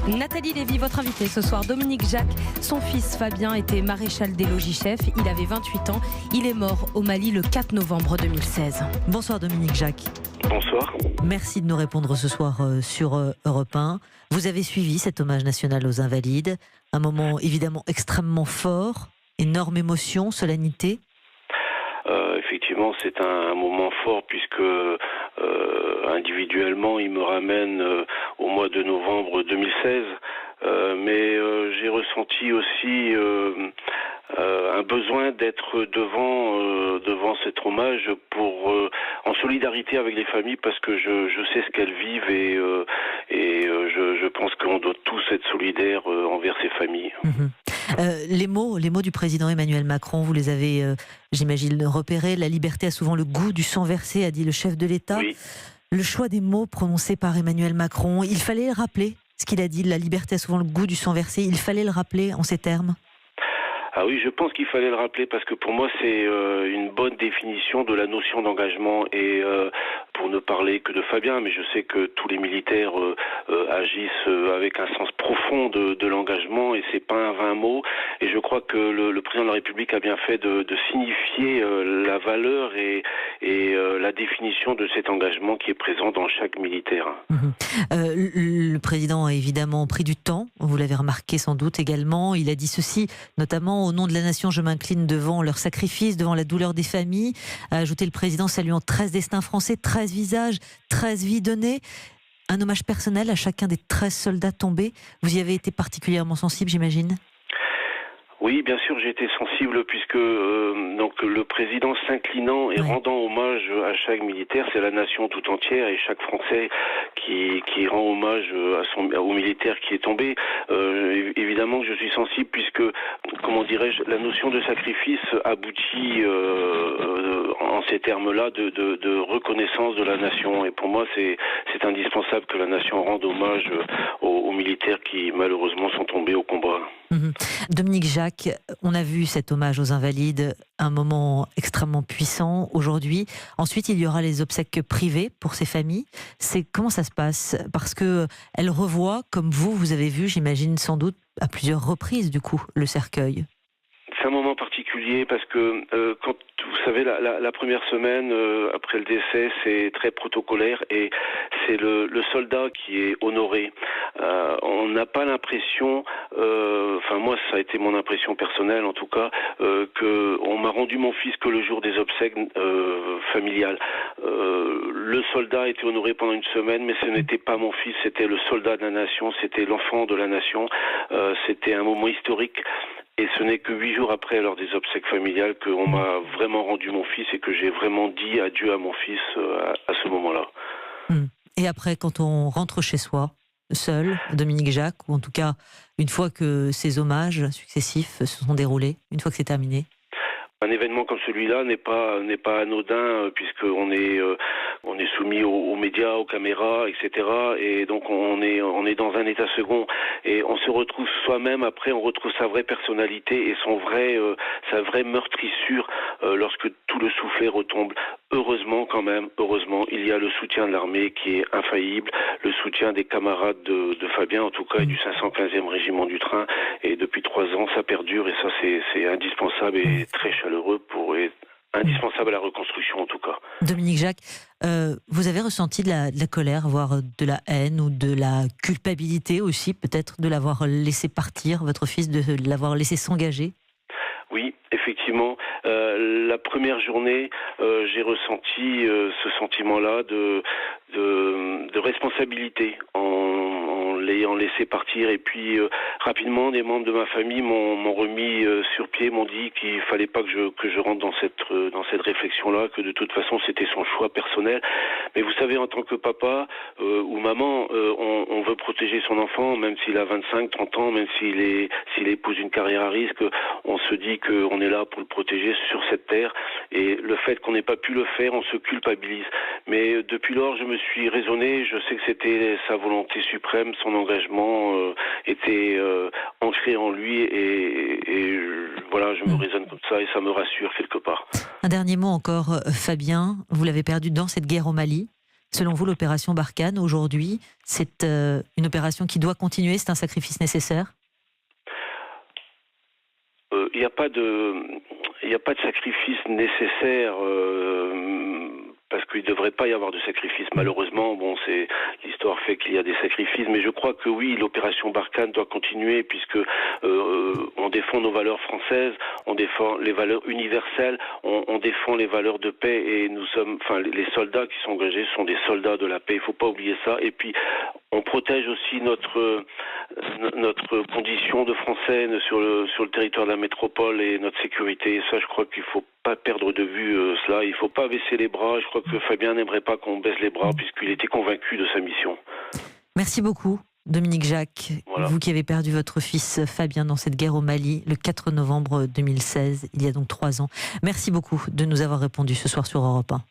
Nathalie Lévy, votre invitée ce soir. Dominique Jacques, son fils Fabien était maréchal des logis-chefs. Il avait 28 ans. Il est mort au Mali le 4 novembre 2016. Bonsoir Dominique Jacques. Bonsoir. Merci de nous répondre ce soir sur Europe 1. Vous avez suivi cet hommage national aux Invalides. Un moment évidemment extrêmement fort, énorme émotion, solennité. Effectivement, c'est un moment fort puisque individuellement, il me ramène au mois de novembre 2016. Mais j'ai ressenti aussi un besoin d'être devant cet hommage en solidarité avec les familles parce que je sais ce qu'elles vivent et je pense qu'on doit tous être solidaires envers ces familles. Les mots du président Emmanuel Macron, vous les avez, j'imagine, repérés. La liberté a souvent le goût du sang versé, a dit le chef de l'État. Oui. Le choix des mots prononcés par Emmanuel Macron, il fallait le rappeler. Ce qu'il a dit, la liberté a souvent le goût du sang versé, il fallait le rappeler en ces termes. Ah oui, je pense qu'il fallait le rappeler parce que pour moi c'est une bonne définition de la notion d'engagement et pour ne parler que de Fabien, mais je sais que tous les militaires agissent avec un sens profond de l'engagement et c'est pas un vain mot et je crois que le président de la République a bien fait de signifier la valeur et la définition de cet engagement qui est présent dans chaque militaire. Le président a évidemment pris du temps, vous l'avez remarqué sans doute également, il a dit ceci, notamment au nom de la nation, je m'incline devant leur sacrifice, devant la douleur des familles, a ajouté le président saluant 13 destins français, 13 visages, 13 vies données, un hommage personnel à chacun des 13 soldats tombés. Vous y avez été particulièrement sensible, j'imagine ? Oui, bien sûr, j'ai été sensible puisque donc le président s'inclinant et rendant hommage à chaque militaire, c'est la nation tout entière et chaque Français qui rend hommage au militaire qui est tombé. Évidemment que je suis sensible puisque, comment dirais-je, la notion de sacrifice aboutit en ces termes-là de reconnaissance de la nation. Et pour moi, c'est indispensable que la nation rende hommage aux militaires qui malheureusement sont tombés au combat. Dominique Jacques, on a vu cet hommage aux Invalides, un moment extrêmement puissant aujourd'hui. Ensuite, il y aura les obsèques privées pour ces familles. Comment ça se passe ? Parce que elles revoient, comme vous avez vu, j'imagine sans doute à plusieurs reprises du coup, le cercueil. C'est un moment particulier parce que quand vous savez la première semaine après le décès c'est très protocolaire et c'est le soldat qui est honoré. On n'a pas l'impression, enfin moi ça a été mon impression personnelle en tout cas, que on m'a rendu mon fils que le jour des obsèques familiales. Le soldat a été honoré pendant une semaine, mais ce n'était pas mon fils, c'était le soldat de la nation, c'était l'enfant de la nation. C'était un moment historique. Et ce n'est que 8 jours après, lors des obsèques familiales, qu'on m'a vraiment rendu mon fils et que j'ai vraiment dit adieu à mon fils à ce moment-là. Et après, quand on rentre chez soi, seul, Dominique Jacques, ou en tout cas, une fois que ces hommages successifs se sont déroulés, une fois que c'est terminé ? Un événement comme celui-là n'est pas anodin puisqu'on est soumis aux médias, aux caméras, etc. Et donc on est dans un état second et on se retrouve soi-même. Après, on retrouve sa vraie personnalité et sa vraie meurtrissure lorsque tout le soufflet retombe. Heureusement, il y a le soutien de l'armée qui est infaillible, le soutien des camarades de Fabien, en tout cas, et du 515e régiment du train. Et depuis 3 ans, ça perdure et ça, c'est indispensable et très chaleureux et indispensable à la reconstruction, en tout cas. Dominique Jacques, vous avez ressenti de la colère, voire de la haine ou de la culpabilité aussi, peut-être, de l'avoir laissé partir, votre fils, de l'avoir laissé s'engager ? Oui, effectivement. La première journée, j'ai ressenti ce sentiment-là de responsabilité en l'ayant laissé partir. Et puis rapidement, des membres de ma famille m'ont remis sur pied, m'ont dit qu'il fallait pas que je rentre dans cette réflexion-là, que de toute façon c'était son choix personnel. Mais vous savez, en tant que papa ou maman, on veut protéger son enfant, même s'il a 25, 30 ans, même s'il épouse une carrière à risque, on se dit qu'on est là pour le protéger sur cette terre. Et le fait qu'on n'ait pas pu le faire, on se culpabilise. Mais depuis lors, je me suis raisonné, je sais que c'était sa volonté suprême, son engagement était ancré en lui et voilà, je me raisonne comme ça et ça me rassure quelque part. Un dernier mot encore, Fabien, vous l'avez perdu dans cette guerre au Mali. Selon vous, l'opération Barkhane, aujourd'hui, c'est une opération qui doit continuer, c'est un sacrifice nécessaire ? Il n'y a pas de sacrifice nécessaire parce qu'il ne devrait pas y avoir de sacrifice. Malheureusement, l'histoire fait qu'il y a des sacrifices, mais je crois que oui, l'opération Barkhane doit continuer puisque on défend nos valeurs françaises, on défend les valeurs universelles, on défend les valeurs de paix et les soldats qui sont engagés sont des soldats de la paix. Il ne faut pas oublier ça. Et puis on protège aussi notre condition de Français sur le territoire de la métropole et notre sécurité. Et ça, je crois qu'il ne faut pas perdre de vue cela. Il ne faut pas baisser les bras. Je crois que Fabien n'aimerait pas qu'on baisse les bras puisqu'il était convaincu de sa mission. Merci beaucoup, Dominique Jacques. Voilà. Vous qui avez perdu votre fils Fabien dans cette guerre au Mali le 4 novembre 2016, il y a donc 3 ans. Merci beaucoup de nous avoir répondu ce soir sur Europe 1.